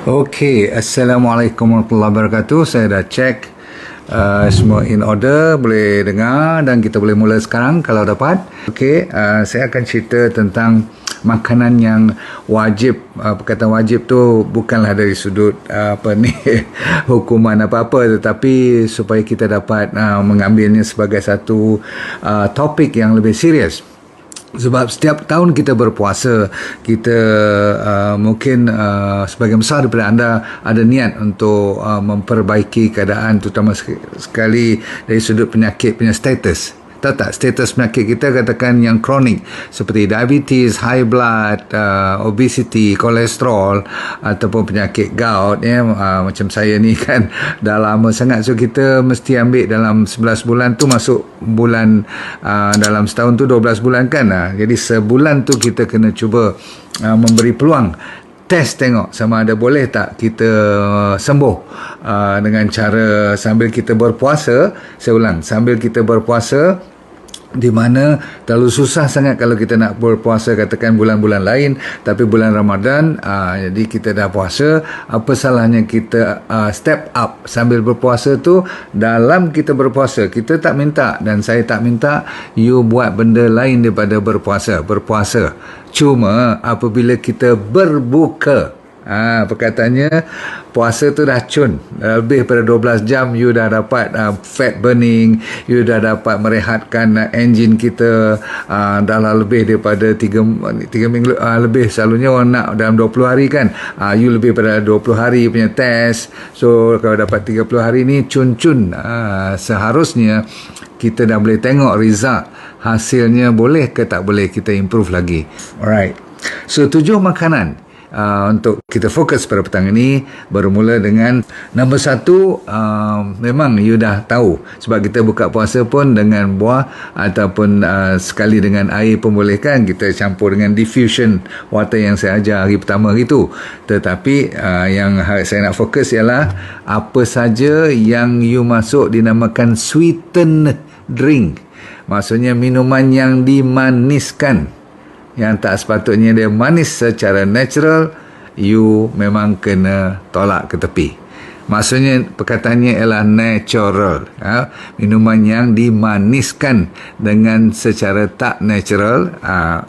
Okey, Assalamualaikum warahmatullahi wabarakatuh. Saya dah cek semua in order, boleh dengar dan kita boleh mula sekarang kalau dapat. Okey, saya akan cerita tentang makanan yang wajib. Perkataan wajib tu bukanlah dari sudut hukuman apa-apa, tetapi supaya kita dapat mengambilnya sebagai satu topik yang lebih serius. Sebab setiap tahun kita berpuasa, kita mungkin sebagian besar daripada anda ada niat untuk memperbaiki keadaan, terutama sekali dari sudut penyakit punya status. Tahu tak, status penyakit kita katakan yang kronik seperti diabetes, high blood, obesity, kolesterol ataupun penyakit gout ya, macam saya ni kan dah lama sangat, so kita mesti ambil dalam 11 bulan tu, masuk bulan dalam setahun tu 12 bulan kan, jadi sebulan tu kita kena cuba memberi peluang test, tengok sama ada boleh tak kita sembuh dengan cara sambil kita berpuasa. Saya ulang, sambil kita berpuasa, di mana terlalu susah sangat kalau kita nak berpuasa katakan bulan-bulan lain, tapi bulan Ramadan jadi kita dah puasa, apa salahnya kita step up sambil berpuasa tu. Dalam kita berpuasa, kita tak minta dan saya tak minta you buat benda lain daripada berpuasa. Cuma apabila kita berbuka, perkataannya puasa tu dah cun lebih pada 12 jam, you dah dapat fat burning, you dah dapat merehatkan enjin kita dalam lebih daripada 3 minggu lebih. Selalunya orang nak dalam 20 hari kan, you lebih pada 20 hari punya test. So kalau dapat 30 hari ni cun-cun, seharusnya kita dah boleh tengok result, hasilnya boleh ke tak boleh kita improve lagi. Alright, so 7 makanan untuk kita fokus pada petang ini. Bermula dengan nombor 1, memang you dah tahu, sebab kita buka puasa pun dengan buah ataupun sekali dengan air pun boleh kan, kita campur dengan diffusion water yang saya ajar hari pertama hari tu. Tetapi yang saya nak fokus ialah apa saja yang you masuk dinamakan sweetened drink, maksudnya minuman yang dimaniskan, yang tak sepatutnya dia manis secara natural, you memang kena tolak ke tepi. Maksudnya perkataannya ialah natural, minuman yang dimaniskan dengan secara tak natural,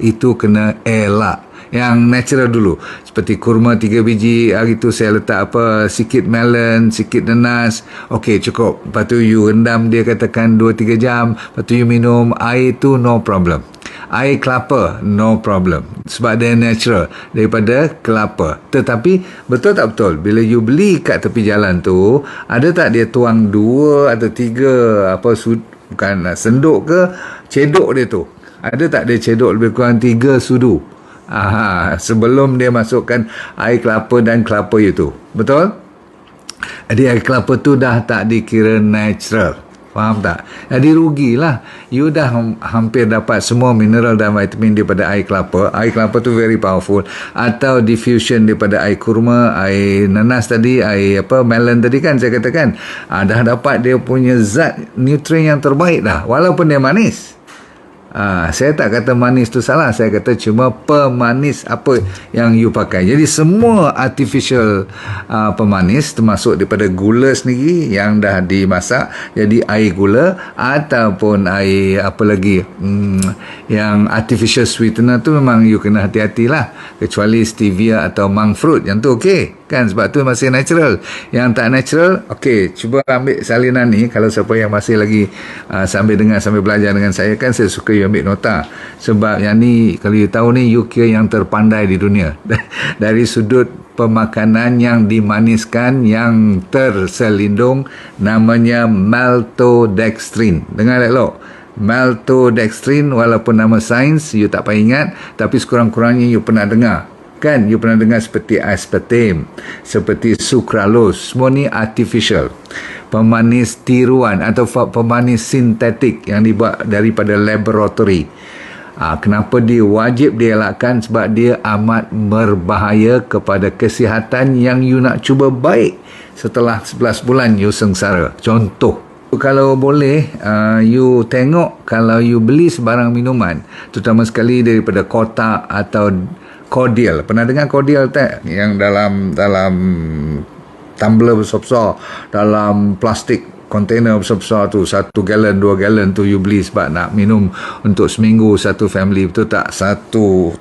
itu kena elak. Yang natural dulu, seperti kurma 3 biji, hari tu saya letak sikit melon, sikit nanas, okey cukup. Lepas tu you rendam dia katakan 2-3 jam, lepas tu you minum air tu, no problem. Air kelapa, no problem, sebab dia natural daripada kelapa. Tetapi betul tak betul, bila you beli kat tepi jalan tu, ada tak dia tuang 2 atau 3 bukan senduk ke, cedok dia tu, ada tak dia cedok lebih kurang 3 sudu sebelum dia masukkan air kelapa dan kelapa itu. Betul? Jadi air kelapa tu dah tak dikira natural. Faham tak? Jadi rugilah. You dah hampir dapat semua mineral dan vitamin daripada air kelapa. Air kelapa tu very powerful. Atau diffusion daripada air kurma, air nanas tadi, air melon tadi kan saya katakan. Dah dapat dia punya zat nutrien yang terbaik dah. Walaupun dia manis. Saya tak kata manis tu salah, saya kata cuma pemanis apa yang you pakai. Jadi semua artificial pemanis, termasuk daripada gula sendiri yang dah dimasak jadi air gula, ataupun air yang artificial sweetener tu, memang you kena hati-hatilah, kecuali stevia atau monk fruit, yang tu okey kan, sebab tu masih natural. Yang tak natural, okey, cuba ambil salinan ni. Kalau siapa yang masih lagi sambil dengar, sambil belajar dengan saya kan, saya suka you ambil nota, sebab yang ni kalau you tahu ni, you kira yang terpandai di dunia dari sudut pemakanan yang dimaniskan, yang terselindung, namanya maltodextrin. Dengar elok, maltodextrin, walaupun nama sains you tak payah ingat, tapi sekurang-kurangnya you pernah dengar kan. You pernah dengar seperti aspartame, seperti sucralose, semua ni artificial, pemanis tiruan atau pemanis sintetik yang dibuat daripada laboratory. Kenapa dia wajib dielakkan? Sebab dia amat berbahaya kepada kesihatan yang you nak cuba baik setelah 11 bulan you sengsara. Contoh, kalau boleh you tengok, kalau you beli sebarang minuman, terutama sekali daripada kotak atau cordial. Pernah dengar cordial tak? Yang dalam tumbler besar-besar, dalam plastik kontainer besar-besar tu, 1 galon 2 galon tu you beli sebab nak minum untuk seminggu satu family, betul tak? Satu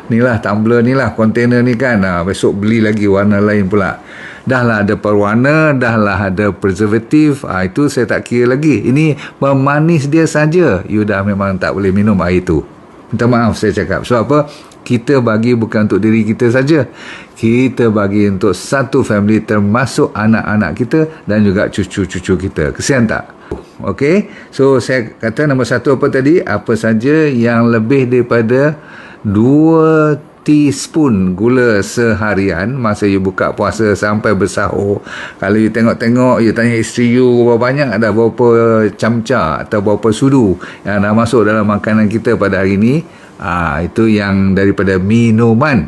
ni lah tumbler ni lah, kontainer ni kan, besok beli lagi warna lain pula, dah lah ada perwarna, dah lah ada preservatif, itu saya tak kira lagi. Ini pemanis dia saja, you dah memang tak boleh minum air tu. Minta maaf saya cakap, sebab apa? Kita bagi bukan untuk diri kita saja, kita bagi untuk satu family, termasuk anak-anak kita dan juga cucu-cucu kita. Kesian tak? Okey, so saya kata nombor 1 apa tadi? Apa saja yang lebih daripada 2 teaspoon gula seharian masa you buka puasa sampai bersahur. Kalau you tengok-tengok, you tanya isteri you berapa banyak, ada berapa camca atau berapa sudu yang dah masuk dalam makanan kita pada hari ini. Itu yang daripada minuman.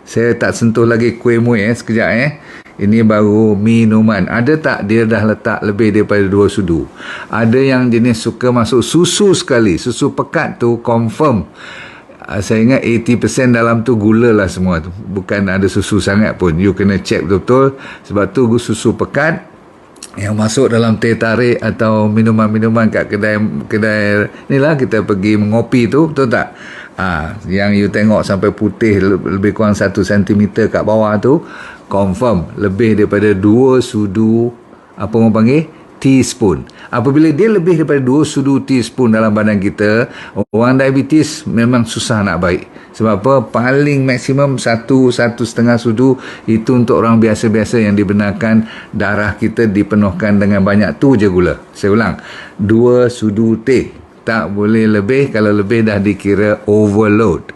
Saya tak sentuh lagi kuih muih sekejap Ini baru minuman. Ada tak dia dah letak lebih daripada 2 sudu? Ada yang jenis suka masuk susu sekali. Susu pekat tu confirm. Saya ingat 80% dalam tu gula lah semua tu. Bukan ada susu sangat pun. You kena check betul-betul. Sebab tu susu pekat yang masuk dalam teh tarik atau minuman-minuman kat kedai ni lah, kita pergi mengopi tu, betul tak? Yang you tengok sampai putih lebih kurang 1 cm kat bawah tu, confirm lebih daripada 2 sudu, apa orang panggil? Teaspoon. Apabila dia lebih daripada 2 sudu teaspoon dalam badan kita, orang diabetes memang susah nak baik. Sebab apa? Paling maksimum 1-1,5 sudu itu untuk orang biasa-biasa yang dibenarkan darah kita dipenuhkan dengan banyak tu je gula. Saya ulang, 2 sudu teh. Tak boleh lebih, kalau lebih dah dikira overload.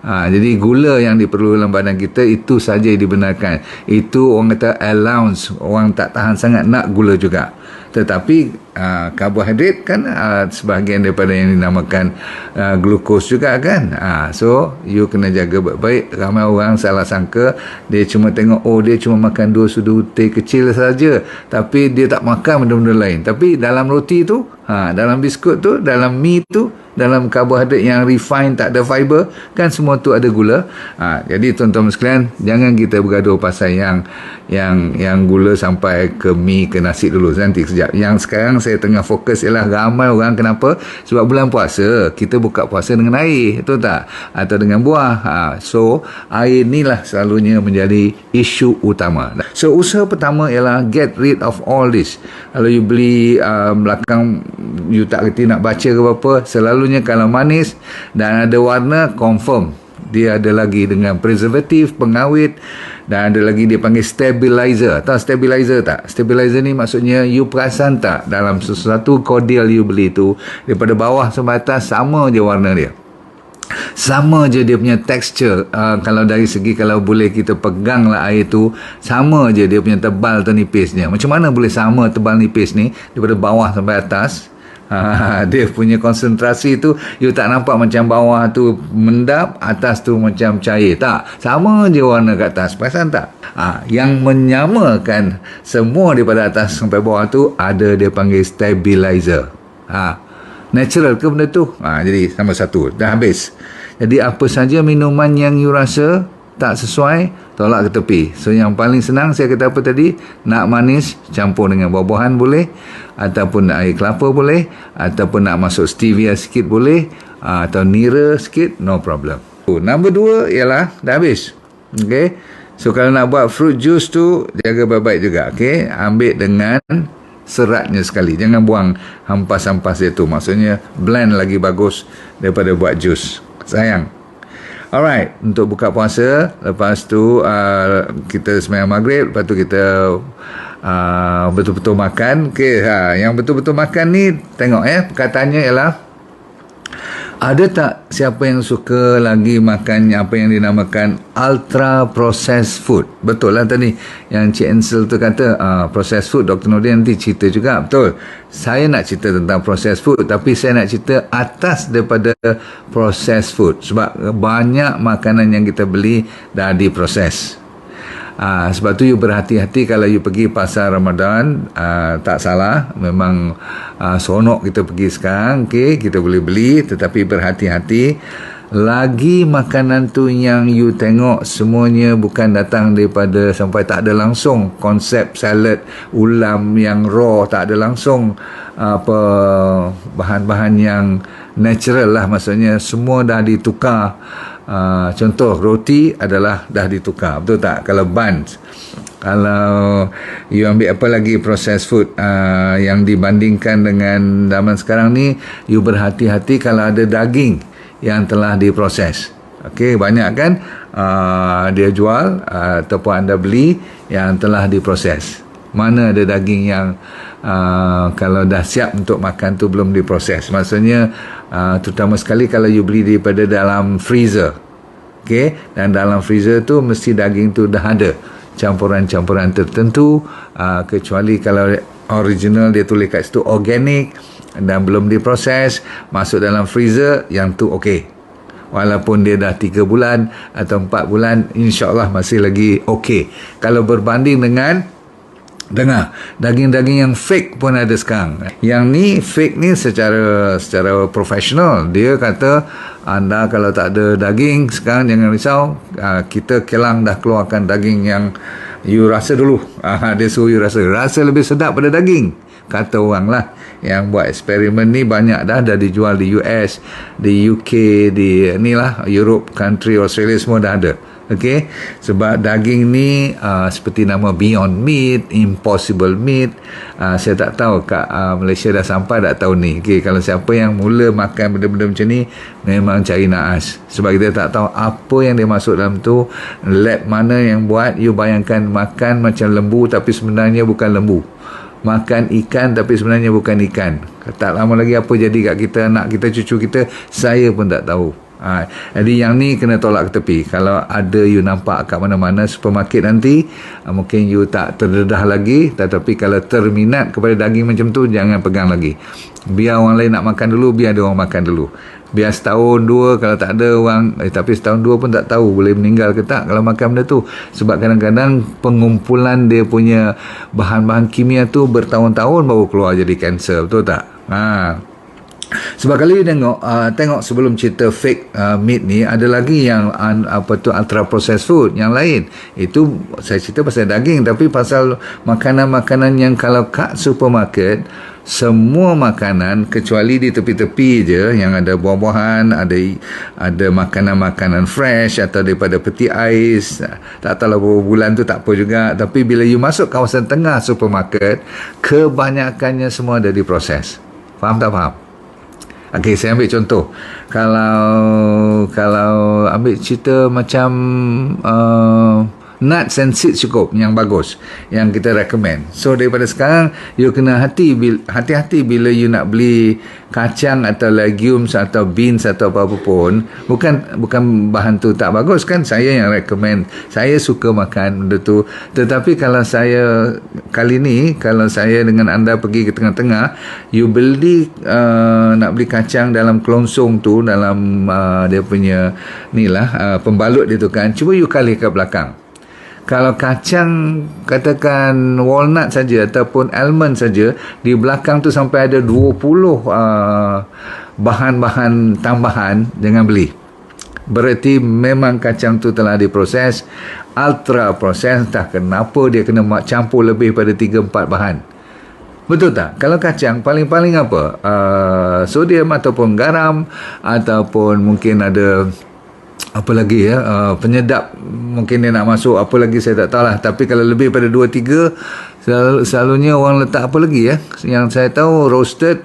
Jadi gula yang diperlukan dalam badan kita itu saja dibenarkan. Itu orang kata allowance, orang tak tahan sangat nak gula juga. Tetapi karbohidrat kan sebahagian daripada yang dinamakan glukos juga kan. So you kena jaga baik-baik. Ramai orang salah sangka dia cuma tengok, dia cuma makan 2 sudu teh kecil saja, tapi dia tak makan benda-benda lain. Tapi dalam roti tu, dalam biskut tu, dalam mie tu, dalam karbohidrat yang refined, tak ada fiber kan, semua tu ada gula. Jadi tuan-tuan sekalian, jangan kita bergaduh pasal yang gula sampai ke mie, ke nasi dulu, nanti sekejap. Yang sekarang saya tengah fokus ialah ramai orang, kenapa? Sebab bulan puasa kita buka puasa dengan air, betul tak? Atau dengan buah. So air inilah selalunya menjadi isu utama. So usaha pertama ialah get rid of all this. Kalau you beli belakang, you tak kerti nak baca ke apa, selalunya kalau manis dan ada warna, confirm dia ada lagi dengan preservatif, pengawet, dan ada lagi dia panggil stabilizer. Tahu stabilizer tak? Stabilizer ni maksudnya you perasan tak dalam sesuatu cordial you beli tu, daripada bawah sampai atas sama je warna dia, sama je dia punya texture. Kalau dari segi, kalau boleh kita pegang lah air tu, sama je dia punya tebal atau nipisnya. Macam mana boleh sama tebal nipis ni daripada bawah sampai atas? Dia punya konsentrasi tu you tak nampak macam bawah tu mendap, atas tu macam cair. Tak, sama je warna kat atas. Perasan tak? Yang menyamakan semua daripada atas sampai bawah tu ada dia panggil stabilizer. Natural ke benda tu? Jadi sama satu, dah habis. Jadi apa saja minuman yang you rasa tak sesuai, tolak ke tepi. So yang paling senang saya kata apa tadi, nak manis campur dengan buah-buahan boleh, ataupun nak air kelapa boleh, ataupun nak masuk stevia sikit boleh, atau nira sikit, no problem. Nombor 2 ialah dah habis. Okay, so kalau nak buat fruit juice tu, jaga baik-baik juga. Okay, ambil dengan seratnya sekali, jangan buang hampas-hampas dia tu. Maksudnya blend lagi bagus daripada buat jus. Sayang. Alright, untuk buka puasa, lepas tu kita sembahyang maghrib, lepas tu kita betul-betul makan. Okay, yang betul-betul makan ni, tengok perkataannya ialah, ada tak siapa yang suka lagi makan apa yang dinamakan ultra processed food? Betul lah tadi yang Cik Ansel tu kata processed food. Dr. Nordin nanti cerita juga. Betul, saya nak cerita tentang processed food, tapi saya nak cerita atas daripada processed food. Sebab banyak makanan yang kita beli dah diproses. Sebab tu you berhati-hati kalau you pergi pasar Ramadan. Tak salah, memang seronok kita pergi sekarang. Okay, kita boleh beli, tetapi berhati-hati. lagi makanan tu yang you tengok semuanya bukan datang daripada, sampai tak ada langsung konsep salad ulam yang raw, tak ada langsung apa bahan-bahan yang natural lah, maksudnya semua dah ditukar. Contoh roti adalah dah ditukar, betul tak? Kalau buns, kalau you ambil apa lagi processed food yang dibandingkan dengan zaman sekarang ni, you berhati-hati kalau ada daging yang telah diproses. Okey, banyak kan dia jual ataupun anda beli yang telah diproses. Mana ada daging yang kalau dah siap untuk makan tu belum diproses. Maksudnya terutama sekali kalau you beli daripada dalam freezer. Okey, dan dalam freezer tu mesti daging tu dah ada campuran-campuran tertentu, kecuali kalau original dia tulis kat situ organic dan belum diproses, masuk dalam freezer, yang tu okey. Walaupun dia dah 3 bulan atau 4 bulan, insya-Allah masih lagi okey. Kalau berbanding dengan, dengar, daging-daging yang fake pun ada sekarang. Yang ni fake ni secara profesional. Dia kata anda kalau tak ada daging sekarang jangan risau, kita kelang dah keluarkan daging yang you rasa dulu. Dia suruh you rasa lebih sedap pada daging, kata orang lah. Yang buat eksperimen ni banyak dah dijual di US, di UK, di ni lah Europe country, Australia semua dah ada. Okey, sebab daging ni seperti nama Beyond Meat, Impossible Meat, saya tak tahu kat Malaysia dah sampai tak tahu ni. Okey, kalau siapa yang mula makan benda-benda macam ni, memang cari naas, sebab kita tak tahu apa yang dia masuk dalam tu, lab mana yang buat. You bayangkan makan macam lembu tapi sebenarnya bukan lembu, makan ikan tapi sebenarnya bukan ikan. Tak lama lagi apa jadi kat kita, anak kita, cucu kita, saya pun tak tahu. Jadi yang ni kena tolak ke tepi. Kalau ada you nampak kat mana-mana supermarket nanti, mungkin you tak terdedah lagi. Tetapi kalau terminat kepada daging macam tu, jangan pegang lagi. Biar orang lain nak makan dulu, biar dia orang makan dulu. Biar setahun dua, kalau tak ada orang, tapi setahun dua pun tak tahu boleh meninggal ke tak kalau makan benda tu. Sebab kadang-kadang pengumpulan dia punya bahan-bahan kimia tu bertahun-tahun baru keluar jadi kanser, betul tak? Sebab kalau you tengok sebelum cerita fake meat ni, ada lagi yang ultra processed food yang lain. Itu saya cerita pasal daging, tapi pasal makanan-makanan yang kalau kat supermarket, semua makanan kecuali di tepi-tepi je yang ada buah-buahan, ada makanan-makanan fresh atau daripada peti ais, tak tahu berapa bulan tu tak apa juga. Tapi bila you masuk kawasan tengah supermarket, kebanyakannya semua ada diproses. Faham tak faham? Okey, saya ambil contoh. Kalau ambil cerita macam nuts and seeds cukup yang bagus, yang kita recommend. So daripada sekarang you kena hati-hati bila you nak beli kacang atau legumes atau beans atau apa-apa pun, bukan bahan tu tak bagus kan, saya yang recommend, saya suka makan benda tu. Tetapi kalau saya kali ni, kalau saya dengan anda pergi ke tengah-tengah, you beli nak beli kacang dalam kelonsong tu, dalam dia punya ni lah pembalut dia tu kan, cuba you kali ke belakang. Kalau kacang katakan walnut saja ataupun almond saja, di belakang tu sampai ada 20 bahan-bahan tambahan, jangan beli. Berarti memang kacang tu telah diproses, ultra proses, entah kenapa dia kena campur lebih pada 3-4 bahan. Betul tak? Kalau kacang paling-paling apa? Sodium ataupun garam, ataupun mungkin ada apa lagi penyedap mungkin dia nak masuk, apa lagi saya tak tahulah. Tapi kalau lebih pada 2-3, selalunya orang letak apa lagi yang saya tahu, roasted,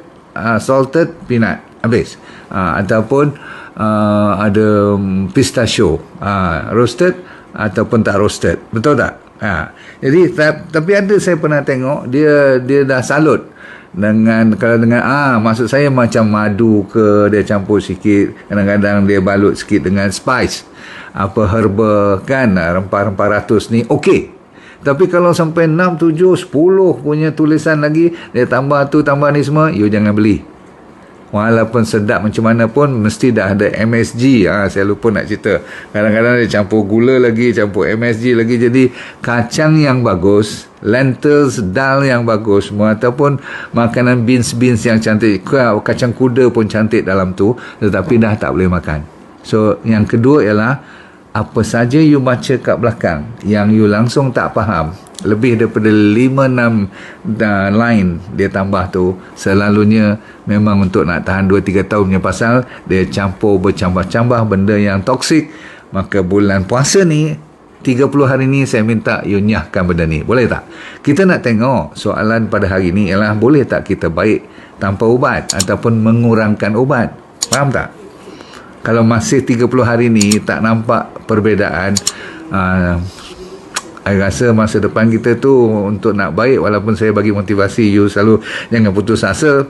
salted peanut, habis. Ataupun ada pistachio, roasted ataupun tak roasted, betul tak? Jadi tapi ada saya pernah tengok dia dah salut dengan, kalau dengan maksud saya macam madu ke, dia campur sikit, kadang-kadang dia balut sikit dengan spice, apa herba kan, rempah-rempah ratus ni, okey. Tapi kalau sampai 6, 7, 10 punya tulisan lagi, dia tambah tu tambah ni semua, you jangan beli. Walaupun sedap macam mana pun, mesti dah ada MSG. Saya lupa nak cerita, kadang-kadang dia campur gula lagi, campur MSG lagi. Jadi kacang yang bagus, lentils, dal yang bagus semua, ataupun makanan beans yang cantik, kacang kuda pun cantik dalam tu, tetapi dah tak boleh makan. So yang kedua ialah apa saja you baca kat belakang yang you langsung tak faham, lebih daripada 5-6 line dia tambah tu, selalunya memang untuk nak tahan 2-3 tahun punya pasal dia campur bercambah-cambah benda yang toksik. Maka bulan puasa ni 30 hari ni saya minta you nyahkan benda ni. Boleh tak? Kita nak tengok soalan pada hari ni ialah boleh tak kita baik tanpa ubat ataupun mengurangkan ubat. Faham tak? Kalau masih 30 hari ni tak nampak perbezaan, saya rasa masa depan kita tu untuk nak baik, walaupun saya bagi motivasi you selalu jangan putus asa,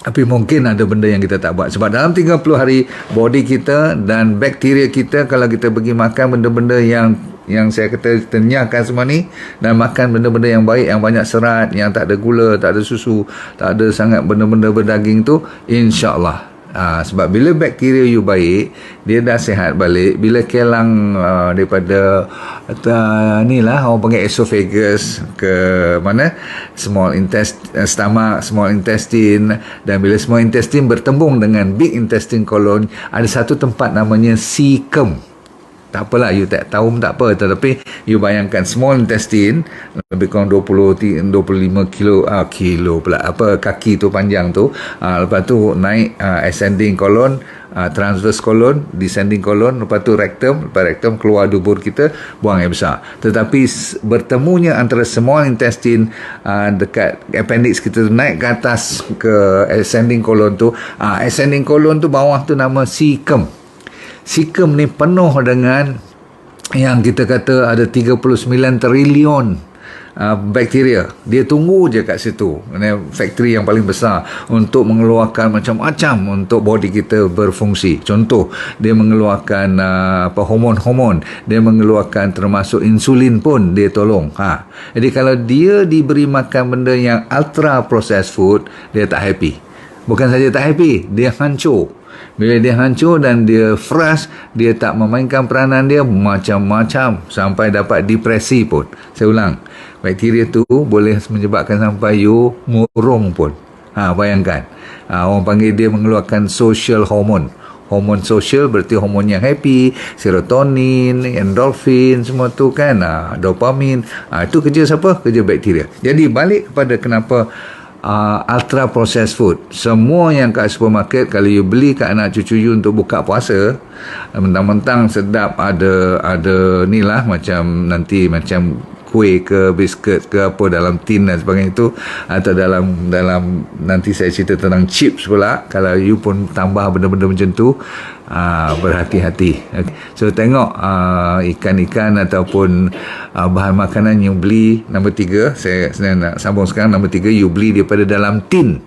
tapi mungkin ada benda yang kita tak buat. Sebab dalam 30 hari body kita dan bakteria kita, kalau kita pergi makan benda-benda yang saya kata tenyakan semua ni, dan makan benda-benda yang baik, yang banyak serat, yang tak ada gula, tak ada susu, tak ada sangat benda-benda berdaging tu, insya-Allah. Sebab bila bakteria you baik, dia dah sihat balik. Bila kelang daripada ni lah orang panggil esophagus ke mana, small intestine, stomach, small intestine, dan bila small intestine bertembung dengan big intestine colon, ada satu tempat namanya cecum. Tak apalah, you tak tahu pun tak apa, tetapi you bayangkan small intestine lebih kurang 25 kilo pula, kaki tu panjang tu, lepas tu naik ascending colon, transverse colon, descending colon, lepas tu rectum, lepas rectum keluar dubur kita, buang air besar. Tetapi bertemunya antara small intestine dekat appendix kita tu, naik ke atas ke ascending colon tu, ascending colon tu bawah tu nama cecum. Cecum ni penuh dengan yang kita kata ada 39 trilion bakteria. Dia tunggu je kat situ. Ini factory yang paling besar untuk mengeluarkan macam-macam untuk body kita berfungsi. Contoh, dia mengeluarkan hormon-hormon, dia mengeluarkan termasuk insulin pun dia tolong. Jadi kalau dia diberi makan benda yang ultra processed food, dia tak happy. Bukan saja tak happy, dia hancur. Bila dia hancur dan dia frust, dia tak memainkan peranan dia, macam-macam sampai dapat depresi pun. Saya ulang, bakteria tu boleh menyebabkan sampai you murung pun. Bayangkan, orang panggil dia mengeluarkan social hormone. Hormon social berarti hormon yang happy, serotonin, endorfin, semua tu kan, dopamin. Itu kerja siapa? Kerja bakteria. Jadi balik kepada kenapa ultra processed food, semua yang kat supermarket, kalau you beli kat anak cucu you untuk buka puasa, mentang-mentang sedap, ada ni lah, macam nanti macam kuih ke biskut ke apa dalam tin dan sebagainya itu, atau dalam nanti saya cerita tentang chips pula. Kalau you pun tambah benda-benda macam tu, berhati-hati. So tengok ikan-ikan ataupun bahan makanan yang beli. Nombor 3, saya nak sambung sekarang. Nombor 3, you beli daripada dalam tin.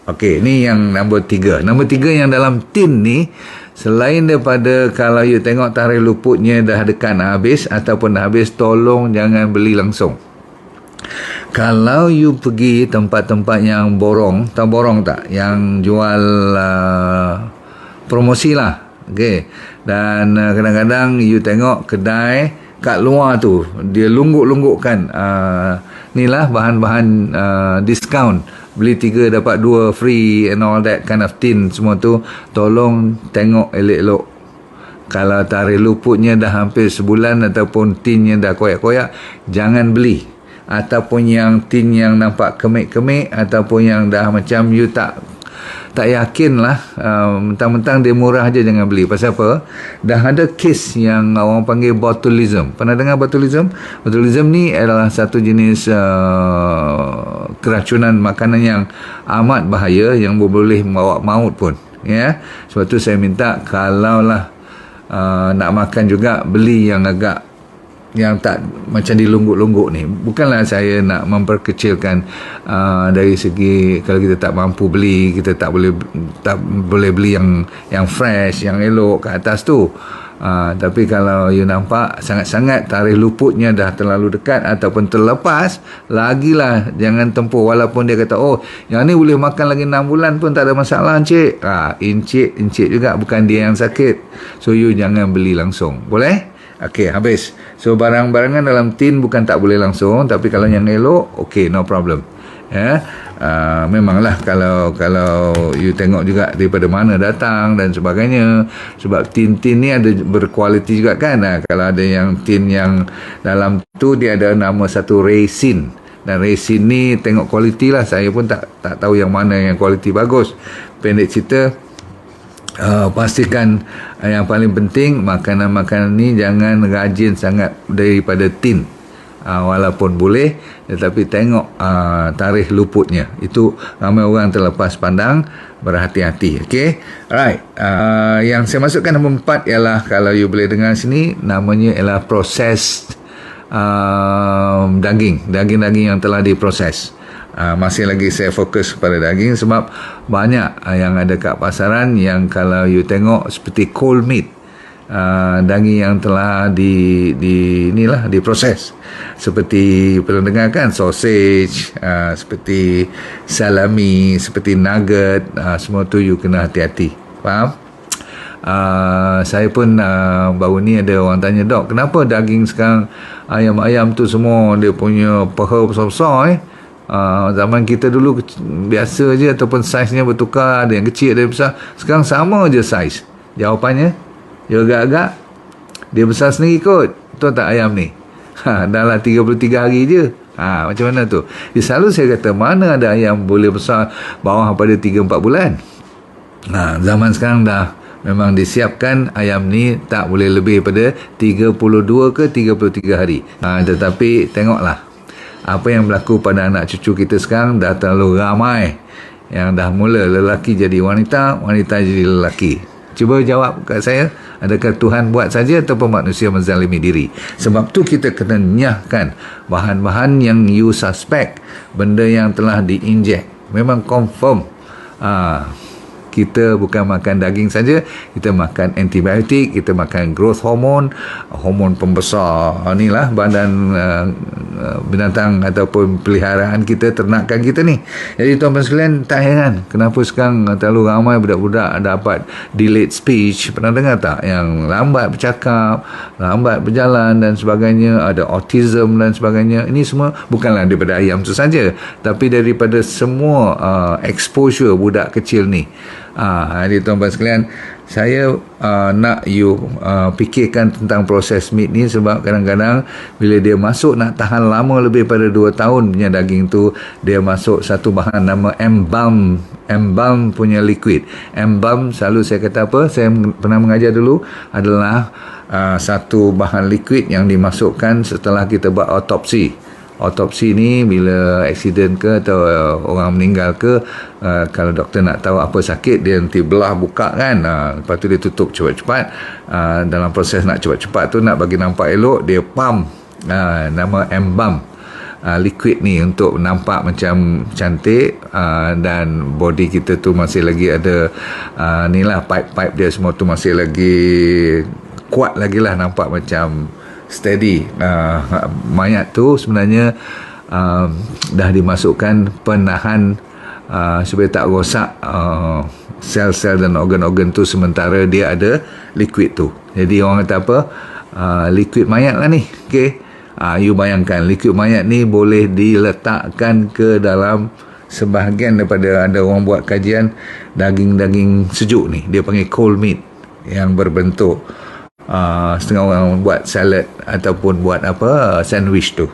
Okey, ni yang nombor 3. Nombor 3 yang dalam tin ni, selain daripada kalau you tengok tarikh luputnya dah dekat nak habis ataupun dah habis, tolong jangan beli langsung. Kalau you pergi tempat-tempat yang borong, tahu borong tak? Yang jual promosi lah. Okay. Dan kadang-kadang you tengok kedai kat luar tu, dia lungguk-lunggukkan ni lah bahan-bahan diskaun. Beli 3 dapat 2 free and all that kind of tin semua tu. Tolong tengok elok-elok. Kalau tarikh luputnya dah hampir sebulan ataupun tinnya dah koyak-koyak, jangan beli. Ataupun yang tin yang nampak kemik-kemik, ataupun yang dah macam you tak yakin lah, mentang-mentang dia murah je, jangan beli. Pasal apa? Dah ada kes yang orang panggil botulism. Pernah dengar botulism? Botulism ni adalah satu jenis keracunan makanan yang amat bahaya, yang boleh membawa maut pun. Ya? Sebab tu saya minta, kalaulah nak makan juga, beli yang agak yang tak macam dilungguk-lungguk ni. Bukanlah saya nak memperkecilkan dari segi kalau kita tak mampu beli, kita tak boleh beli yang fresh, yang elok kat atas tu. Tapi kalau you nampak sangat-sangat tarikh luputnya dah terlalu dekat ataupun terlepas, lagilah jangan tempuh. Walaupun dia kata, oh yang ni boleh makan lagi 6 bulan pun tak ada masalah encik. Encik juga, bukan dia yang sakit. So you jangan beli langsung. Boleh? Okey, habis. So barang-barangan dalam tin bukan tak boleh langsung, tapi kalau yang elok, okey, no problem. ya. Memanglah kalau you tengok juga daripada mana datang dan sebagainya, sebab tin ni ada berkualiti juga kan. Kalau ada yang tin yang dalam tu dia ada nama satu resin, dan resin ni tengok kualiti lah. Saya pun tak tahu yang mana yang kualiti bagus. Pendek cerita, pastikan yang paling penting makanan-makanan ni jangan rajin sangat daripada tin. Walaupun boleh, tetapi tengok tarikh luputnya. Itu ramai orang terlepas pandang, berhati-hati. Okay, alright. Yang saya masukkan nombor 4 ialah, kalau you boleh dengar sini, namanya ialah proses daging yang telah diproses. Masih lagi saya fokus kepada daging, sebab banyak yang ada kat pasaran yang kalau you tengok seperti cold meat, daging yang telah diproses, seperti pernah dengar kan, sausage, seperti salami, seperti nugget, semua tu you kena hati-hati. Faham? Saya pun baru ni ada orang tanya, dok, kenapa daging sekarang ayam-ayam tu semua dia punya paha besar-besar zaman kita dulu biasa je, ataupun saiznya bertukar, ada yang kecil, ada yang besar. Sekarang sama je saiz. Jawapannya, dia agak-agak dia besar sendiri kot. Betul tak ayam ni? Dah lah 33 hari je. Macam mana tu? Selalu saya kata, mana ada ayam boleh besar bawah pada 3-4 bulan. Zaman sekarang dah memang disiapkan ayam ni tak boleh lebih pada 32 ke 33 hari. Tetapi tengoklah apa yang berlaku pada anak cucu kita sekarang. Dah terlalu ramai yang dah mula lelaki jadi wanita, wanita jadi lelaki. Cuba jawab kat saya, adakah Tuhan buat saja ataupun manusia menzalimi diri? Sebab tu kita kena nyahkan bahan-bahan yang you suspect, benda yang telah diinjek. Memang confirm kita bukan makan daging saja, kita makan antibiotik, kita makan growth hormone, hormon pembesar inilah badan binatang ataupun peliharaan kita, ternakan kita ni. Jadi tuan-tuan sekalian, tak heran kenapa sekarang terlalu ramai budak-budak dapat delayed speech. Pernah dengar tak? Yang lambat bercakap, lambat berjalan dan sebagainya, ada autism dan sebagainya. Ini semua bukanlah daripada ayam tu saja, tapi daripada semua exposure budak kecil ni. Jadi tuan-tuan sekalian, saya nak you fikirkan tentang proses meat ni, sebab kadang-kadang bila dia masuk nak tahan lama lebih pada 2 tahun punya daging tu, dia masuk satu bahan nama embalm punya liquid. Embalm, selalu saya kata apa, saya pernah mengajar dulu, adalah satu bahan liquid yang dimasukkan setelah kita buat autopsi. Autopsi ni bila aksiden ke atau orang meninggal ke, kalau doktor nak tahu apa sakit, dia nanti belah buka kan, lepas tu dia tutup cepat-cepat. Dalam proses nak cepat-cepat tu, nak bagi nampak elok, dia pump nama embalm liquid ni untuk nampak macam cantik, dan body kita tu masih lagi ada ni lah, pipe-pipe dia semua tu masih lagi kuat lagi lah, nampak macam steady. Mayat tu sebenarnya dah dimasukkan penahan supaya tak rosak sel-sel dan organ-organ tu sementara dia ada liquid tu. Jadi orang kata apa, liquid mayat lah ni. Okay, you bayangkan liquid mayat ni boleh diletakkan ke dalam sebahagian daripada, ada orang buat kajian daging-daging sejuk ni, dia panggil cold meat, yang berbentuk setengah orang buat salad ataupun buat apa, sandwich tu.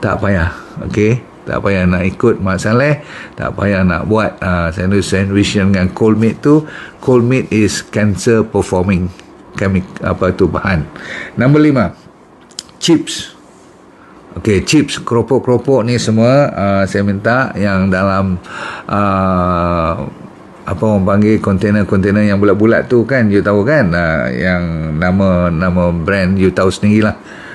Tak payah, okay, tak payah nak ikut Mak Saleh, tak payah nak buat sandwich dengan cold meat tu. Cold meat is cancer performing bahan. Nombor 5, chips. Okay, chips, keropok-keropok ni semua saya minta yang dalam apa orang panggil, kontainer-kontainer yang bulat-bulat tu kan, you tahu kan, yang nama brand you tahu sendirilah.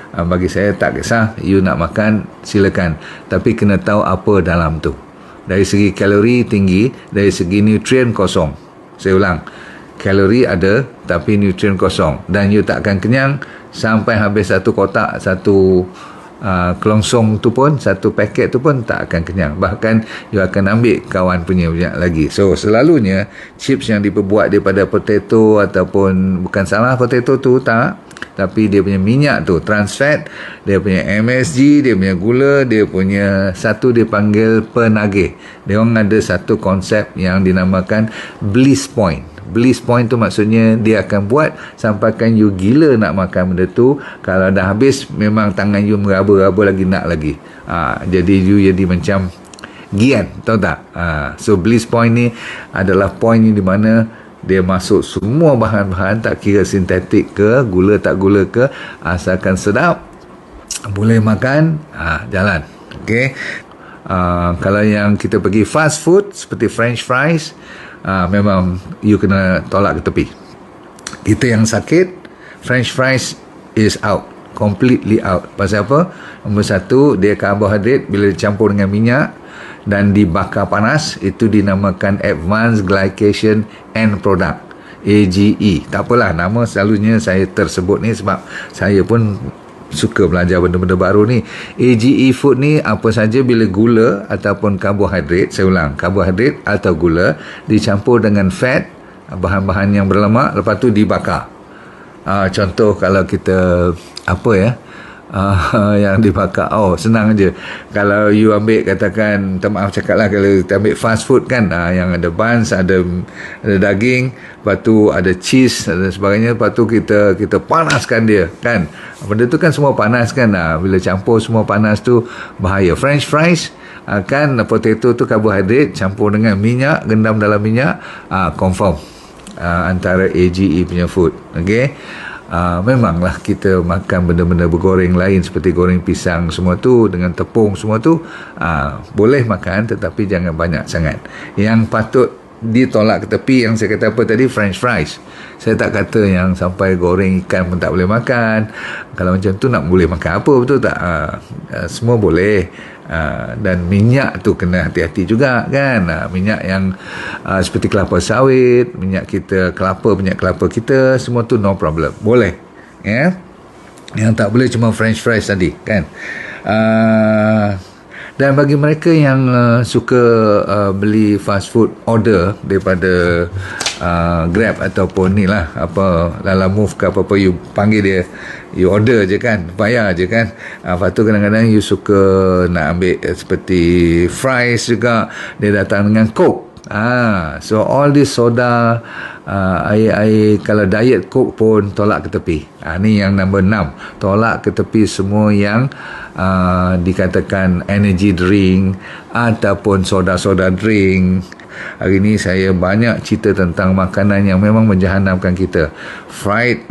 Bagi saya tak kisah, you nak makan silakan, tapi kena tahu apa dalam tu. Dari segi kalori tinggi, dari segi nutrien kosong. Saya ulang, kalori ada tapi nutrien kosong, dan you tak akan kenyang sampai habis satu kotak, satu kelongsong tu pun, satu paket tu pun tak akan kenyang. Bahkan you akan ambil kawan punya banyak lagi. So selalunya chips yang diperbuat daripada potato, ataupun bukan salah potato tu, tak, Tapi dia punya minyak tu, trans fat, dia punya MSG, dia punya gula, dia punya satu dia panggil penagih. Dia orang ada satu konsep yang dinamakan bliss point. Bliss point tu maksudnya dia akan buat sampaikan you gila nak makan benda tu. Kalau dah habis memang tangan you meraba-raba lagi nak lagi. Jadi you jadi macam gian, tahu tak? So bliss point ni adalah point ni di mana dia masuk semua bahan-bahan, tak kira sintetik ke, gula tak gula ke, asalkan sedap, boleh makan, jalan. Okay. Kalau yang kita pergi fast food seperti french fries, memang you kena tolak ke tepi. Kita yang sakit, french fries is out, completely out. Pasal apa? Nombor satu, dia karbohidrat bila dicampur dengan minyak dan dibakar panas, itu dinamakan Advanced Glycation End Product, AGE. Tak apalah, nama selalunya saya tersebut ni sebab saya pun suka belajar benda-benda baru ni. AGE food ni apa saja bila gula ataupun karbohidrat, saya ulang, karbohidrat atau gula dicampur dengan fat, bahan-bahan yang berlemak, lepas tu dibakar. Contoh kalau kita apa ya, yang dibakar, senang aja. Kalau you ambil, katakan, maaf cakap lah, kalau kita ambil fast food kan, yang ada buns, ada daging, lepas tu ada cheese dan sebagainya, lepas tu kita panaskan dia kan, benda tu kan semua panas kan. Bila campur semua panas tu bahaya. French fries kan, potato tu karbohidrat campur dengan minyak, gendam dalam minyak, confirm antara AGE punya food. Okay. Memanglah kita makan benda-benda bergoreng lain seperti goreng pisang semua tu dengan tepung semua tu, boleh makan, tetapi jangan banyak sangat. Yang patut ditolak ke tepi yang saya kata apa tadi, french fries. Saya tak kata yang sampai goreng ikan pun tak boleh makan. Kalau macam tu nak boleh makan apa, betul tak? Semua boleh. Dan minyak tu kena hati-hati juga kan. Minyak yang seperti kelapa sawit, minyak kelapa kita, semua tu no problem, boleh ya. Yang tak boleh cuma french fries tadi kan. Dan bagi mereka yang suka beli fast food order daripada Grab ataupun ni lah, apa, Lalamove ke apa-apa, you panggil dia, you order je kan, bayar je kan. Lepas tu kadang-kadang you suka nak ambil seperti fries juga, dia datang dengan Coke. So all this soda, air-air, kalau diet Coke pun tolak ke tepi. Ni yang nombor 6, tolak ke tepi semua yang dikatakan energy drink ataupun soda-soda drink. Hari ni saya banyak cerita tentang makanan yang memang menjahanamkan kita. Fried,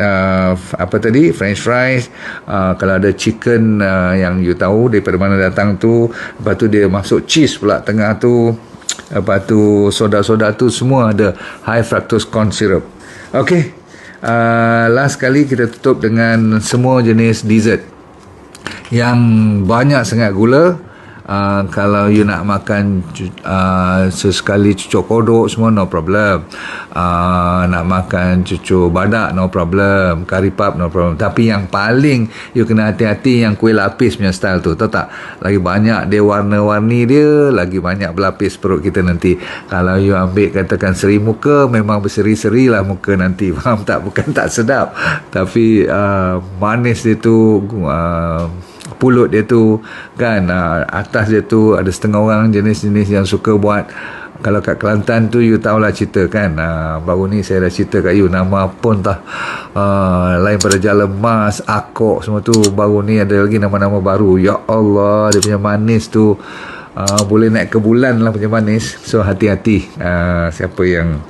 french fries, kalau ada chicken yang you tahu daripada mana datang tu, lepas tu dia masuk cheese pula tengah tu, lepas tu soda-soda tu semua ada high fructose corn syrup. Okay, last kali kita tutup dengan semua jenis dessert yang banyak sangat gula. Kalau you nak makan sesekali cucuk kodok semua, no problem. Nak makan cucuk badak, no problem. Kari puff, no problem. Tapi yang paling you kena hati-hati yang kuih lapis punya style tu, tahu tak? Lagi banyak dia warna-warni dia, lagi banyak berlapis perut kita nanti. Kalau you ambil katakan seri muka, memang berseri-seri lah muka nanti, faham tak? Bukan tak sedap, tapi manis dia tu, pulut dia tu kan, atas dia tu ada setengah orang jenis-jenis yang suka buat. Kalau kat Kelantan tu you tahulah cerita kan, baru ni saya dah cerita kat you, nama pun tah, lain pada Jalan Mas, Akok semua tu, baru ni ada lagi nama-nama baru. Ya Allah, dia punya manis tu boleh naik ke bulan lah punya manis. So hati-hati, siapa yang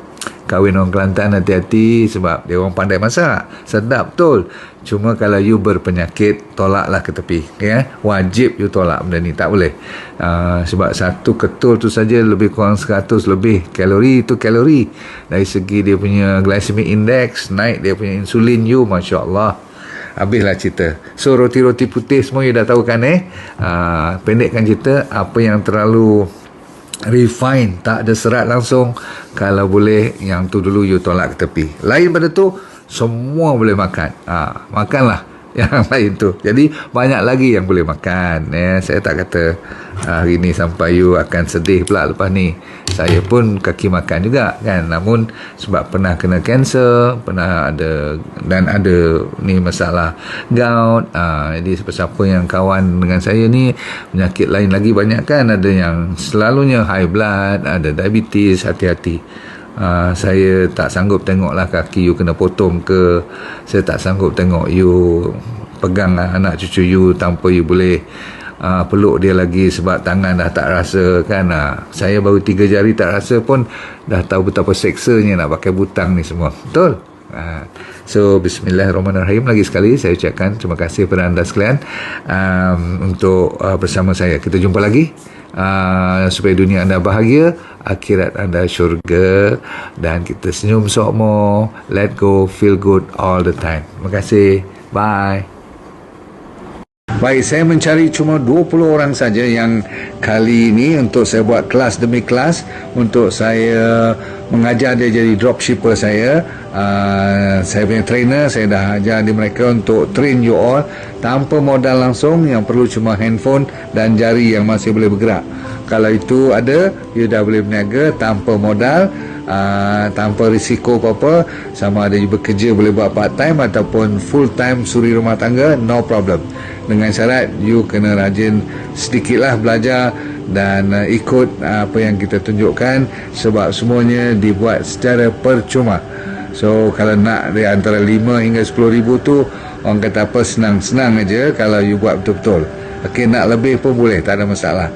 kahwin orang Kelantan, hati-hati sebab dia orang pandai masak, sedap betul. Cuma kalau you berpenyakit, tolaklah ke tepi ya. Wajib you tolak benda ni, tak boleh. Sebab satu ketul tu saja lebih kurang 100 lebih kalori. Itu kalori dari segi dia punya glycemic index, naik dia punya insulin you, Masya Allah, habislah cerita. So roti-roti putih semua you dah tahu kan pendekkan cerita, apa yang terlalu refine, tak ada serat langsung, kalau boleh yang tu dulu you tolak ke tepi. Lain pada tu semua boleh makan. Makanlah yang lain tu. Jadi banyak lagi yang boleh makan ya. Saya tak kata hari ni sampai you akan sedih pula lepas ni. Saya pun kaki makan juga kan. Namun sebab pernah kena kanser, pernah ada dan ada ni masalah gout. Jadi siapa-siapa yang kawan dengan saya ni penyakit lain lagi banyak kan. Ada yang selalunya high blood, ada diabetes, hati-hati. Saya tak sanggup tengoklah kaki you kena potong ke. Saya tak sanggup tengok you pegang anak cucu you tanpa you boleh peluk dia lagi sebab tangan dah tak rasa kan. Saya baru 3 jari tak rasa pun dah tahu betapa seksanya nak pakai butang ni semua. Betul? So bismillahirrahmanirrahim. Lagi sekali saya ucapkan terima kasih kepada anda sekalian untuk bersama saya. Kita jumpa lagi supaya dunia anda bahagia, akhirat anda syurga, dan kita senyum sokmo, let go, feel good all the time. Terima kasih. Bye. Baik, saya mencari cuma 20 orang saja yang kali ini untuk saya buat kelas demi kelas untuk saya mengajar dia jadi dropshipper saya. Saya punya trainer, saya dah ajar di mereka untuk train you all tanpa modal langsung, yang perlu cuma handphone dan jari yang masih boleh bergerak. Kalau itu ada, you dah boleh berniaga tanpa modal, tanpa risiko apa-apa. Sama ada you bekerja boleh buat part time ataupun full time suri rumah tangga, no problem. Dengan syarat you kena rajin sedikitlah belajar dan ikut apa yang kita tunjukkan, sebab semuanya dibuat secara percuma. So kalau nak di antara 5 hingga 10 ribu tu, orang kata apa, senang-senang aja kalau you buat betul-betul. Okey, nak lebih pun boleh, tak ada masalah.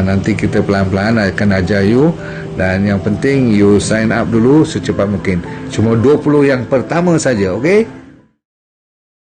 Nanti kita pelan-pelan akan ajar you, dan yang penting you sign up dulu secepat mungkin. Cuma 20 yang pertama saja, okey?